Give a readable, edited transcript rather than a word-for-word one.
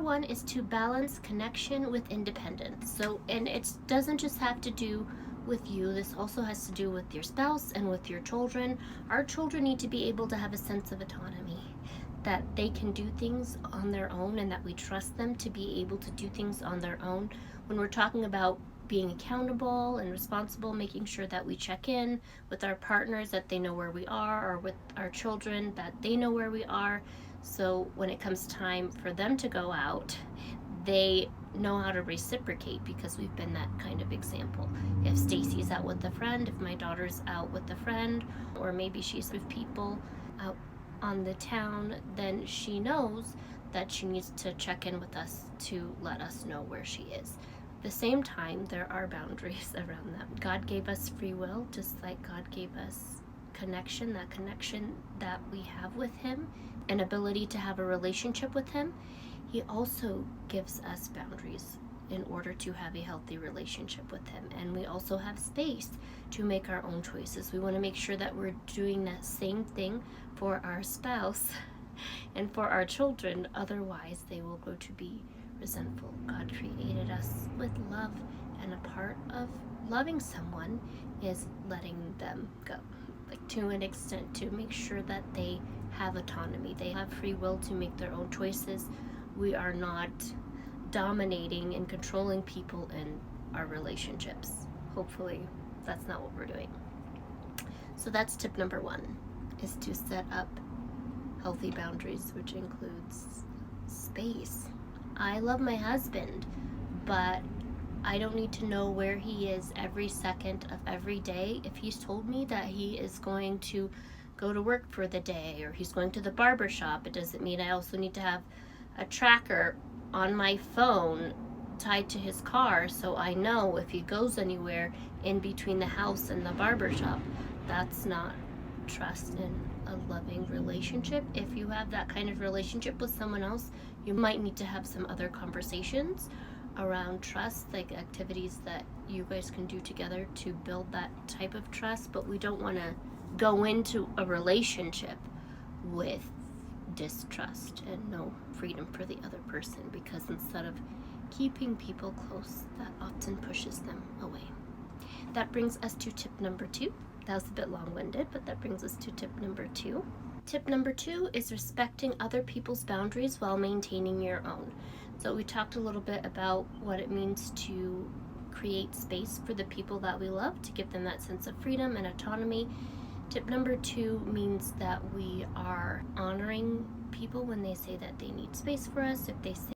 one is to balance connection with independence. So, and it doesn't just have to do with you, this also has to do with your spouse and with your children. Our children need to be able to have a sense of autonomy, that they can do things on their own and that we trust them to be able to do things on their own. When we're talking about being accountable and responsible, making sure that we check in with our partners, that they know where we are, or with our children, that they know where we are. So when it comes time for them to go out, they know how to reciprocate because we've been that kind of example. If Stacy's out with a friend, if my daughter's out with a friend, or maybe she's with people out on the town, then she knows that she needs to check in with us to let us know where she is. At the same time, there are boundaries around that. God gave us free will, just like God gave us connection, that connection that we have with Him, an ability to have a relationship with Him. He also gives us boundaries in order to have a healthy relationship with Him. And we also have space to make our own choices. We want to make sure that we're doing that same thing for our spouse and for our children. Otherwise, they will grow to be resentful. God created us with love, and a part of loving someone is letting them go, like to an extent, to make sure that they have autonomy. They have free will to make their own choices. We are not dominating and controlling people in our relationships. Hopefully that's not what we're doing. So that's tip number one, is to set up healthy boundaries, which includes space. I love my husband, but I don't need to know where he is every second of every day. If he's told me that he is going to go to work for the day, or he's going to the barber shop, it doesn't mean I also need to have a tracker on my phone tied to his car so I know if he goes anywhere in between the house and the barber shop. That's not trust in a loving relationship. If you have that kind of relationship with someone else, you might need to have some other conversations around trust, like activities that you guys can do together to build that type of trust. But we don't want to go into a relationship with distrust and no freedom for the other person, because instead of keeping people close, that often pushes them away. That brings us to tip number 2. That was a bit long-winded, but that brings us to tip number 2. Tip number 2 is respecting other people's boundaries while maintaining your own. So we talked a little bit about what it means to create space for the people that we love, to give them that sense of freedom and autonomy. Tip number 2 means that we are honoring people when they say that they need space for us. If they say